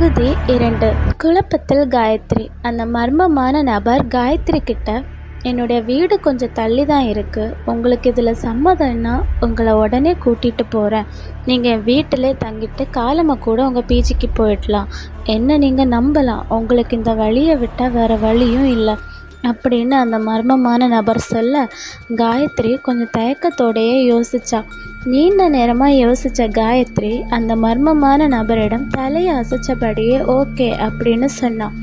பகுதி 2. குழப்பத்தில் காயத்ரி. அந்த மர்மமான நபர் காயத்ரி கிட்ட, என்னுடைய வீடு கொஞ்சம் தள்ளி தான் இருக்குது, உங்களுக்கு இதில் சம்மதம்னா உங்களை உடனே கூட்டிகிட்டு போகிறேன், நீங்கள் என் வீட்டிலே தங்கிட்டு காலமாக கூட உங்கள் பிஜிக்கு போயிடலாம், என்ன நீங்கள் நம்பலாம், உங்களுக்கு இந்த வழியை விட்டால் வேறு வழியும் இல்லை அப்படின்னு அந்த மர்மமான நபர் சொல்ல, காயத்ரி கொஞ்சம் தயக்கத்தோடையே யோசிச்சா. நீண்ட நேரமாக யோசித்த காயத்ரி அந்த மர்மமான நபரிடம் தலையை அசைச்சபடியே ஓகே அப்படின்னு சொன்னான்.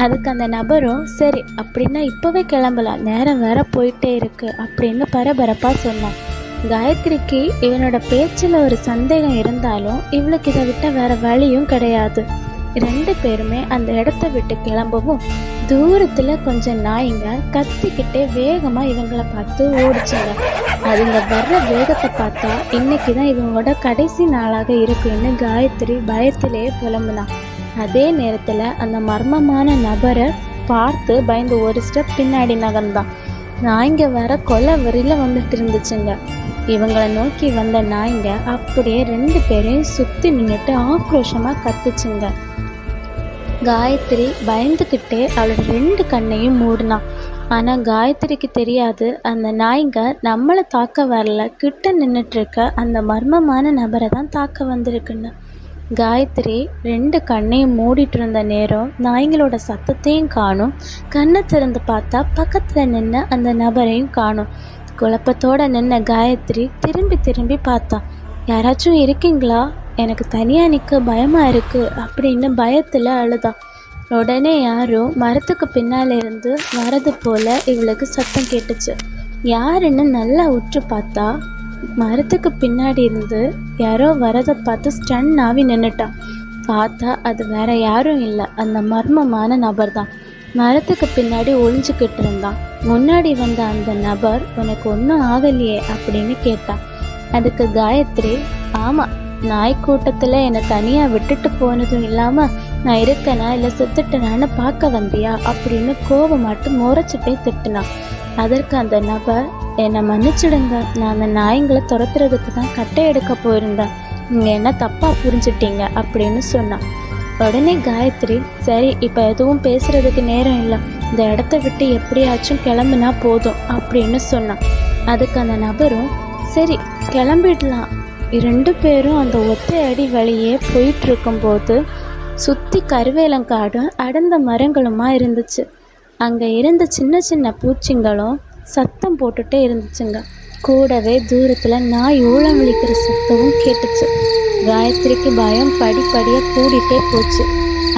அதுக்கு அந்த நபரும் சரி அப்படின்னா இப்போவே கிளம்பலாம், நேரம் வேற போயிட்டே இருக்கு அப்படின்னு பரபரப்பாக சொன்னான். காயத்ரிக்கு இவனோட பேச்சில் ஒரு சந்தேகம் இருந்தாலும் இவளுக்கு இதை விட்ட வேற வழியும் கிடையாது. 2 பேருமே அந்த இடத்த விட்டு கிளம்பவும் தூரத்தில் கொஞ்சம் நாய்ங்க கத்திக்கிட்டே வேகமாக இவங்களை பார்த்து ஓடிச்சுங்க. அதுங்க வர்ற வேகத்தை பார்த்தா இன்னைக்கு தான் இவங்களோட கடைசி நாளாக இருக்குன்னு காயத்ரி பயத்திலே புலம்புனான். அதே நேரத்தில் அந்த மர்மமான நபரை பார்த்து பயந்து ஒரு ஸ்டெப் பின்னாடி நகர்ந்தான். நாய்ங்க வேற கொலை வரியில் வந்துட்டு இருந்துச்சுங்க. இவங்களை நோக்கி வந்த நாய்ங்க அப்படியே 2 பேரையும் சுற்றி நின்றுட்டு ஆக்ரோஷமாக கத்துச்சுங்க. காயத்ரி பயந்துக்கிட்டே அவளோட 2 கண்ணையும் மூடினான். ஆனால் காயத்ரிக்கு தெரியாது அந்த நாய்ங்க நம்மளை தாக்க வரல, கிட்ட நின்றுட்டுருக்க அந்த மர்மமான நபரை தான் தாக்க வந்திருக்குன்னு. காயத்ரி 2 கண்ணையும் மூடிட்டு இருந்த நேரம் நாய்ங்களோட சத்தத்தையும் காணும், கண்ணை திறந்து பார்த்தா பக்கத்தில் நின்ன அந்த நபரையும் காணும். குழப்பத்தோடு நின்ன காயத்ரி திரும்பி திரும்பி பார்த்தா. யாராச்சும் இருக்கீங்களா, எனக்கு தனியாக நிற்க பயமாக இருக்குது அப்படின்னு பயத்தில் அழுதான். உடனே யாரோ மரத்துக்கு பின்னால் இருந்து வரது போல் இவளுக்கு சத்தம் கேட்டுச்சு. யாருன்னு நல்லா உற்று பார்த்தா மரத்துக்கு பின்னாடி இருந்து யாரோ வரதை பார்த்து ஸ்டன் ஆகி நின்றுட்டான். பார்த்தா அது வேற யாரும் இல்லை, அந்த மர்மமான நபர் தான். மரத்துக்கு பின்னாடி ஒளிஞ்சுக்கிட்டு இருந்தான். முன்னாடி வந்த அந்த நபர் உனக்கு ஒன்றும் ஆகலையே அப்படின்னு கேட்டான். அதுக்கு காயத்ரி, ஆமாம், நாய்க்கூட்டத்தில் என்னை தனியாக விட்டுட்டு போனதும் இல்லாமல் நான் இருக்கேனா இல்லை செத்துட்டேனான்னு பார்க்க வந்தியா அப்படின்னு கோபமாட்டு முறைச்சிட்டே திட்டினான். அதற்கு அந்த நபர், என்னை மன்னிச்சிடுங்க, நான் அந்த நாய்ங்களை துரத்துறதுக்கு தான் கட்டை எடுக்க போயிருந்தேன், நீங்கள் என்ன தப்பாக புரிஞ்சிட்டீங்க அப்படின்னு சொன்னான். உடனே காயத்ரி, சரி இப்போ எதுவும் பேசுகிறதுக்கு நேரம் இல்லை, இந்த இடத்த விட்டு எப்படியாச்சும் கிளம்புனா போதும் அப்படின்னு சொன்னான். அதுக்கு அந்த நபரும் சரி கிளம்பிடலாம். 2 பேரும் அந்த ஒத்தை அடி வழியே போயிட்டுருக்கும்போது சுற்றி கருவேலங்காடும் அடர்ந்த மரங்களுமா இருந்துச்சு. அங்கே இருந்த சின்ன சின்ன பூச்சிங்களும் சத்தம் போட்டுகிட்டே இருந்துச்சுங்க. கூடவே தூரத்தில் நாய் ஊழம் விழிக்கிற சத்தமும் கேட்டுச்சு. காயத்ரிக்கு பயம் படிப்படியாக கூடிட்டே போச்சு.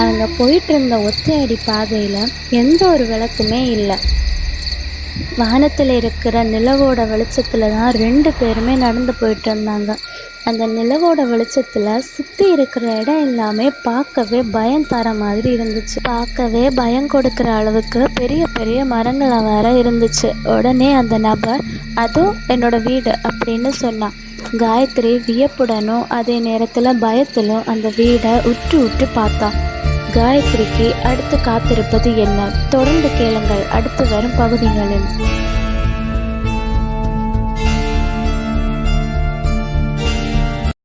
அவங்க போயிட்டு இருந்த ஒத்தை அடி பாதையில் எந்த ஒரு விளக்குமே இல்லை. வானத்தில் இருக்கிற நிலவோட வெளிச்சத்தில் தான் 2 பேருமே நடந்து போயிட்டு இருந்தாங்க. அந்த நிலவோட வெளிச்சத்தில் சுற்றி இருக்கிற இடம் எல்லாமே பார்க்கவே பயம் தர மாதிரி இருந்துச்சு. பார்க்கவே பயம் கொடுக்குற அளவுக்கு பெரிய பெரிய மரங்களை வேற இருந்துச்சு. உடனே அந்த நபர், அதோ என்னோட வீடு அப்படின்னு சொன்னான். காயத்ரி வியப்புடனும் அதே நேரத்தில் பயத்திலும் அந்த வீடை உற்று உற்று பார்த்தான். காயத்ரிக்கு அடுத்து காத்திருப்பது என்ன? தொடர்ந்து கேளுங்கள் அடுத்து வரும் பகுதிகளில்.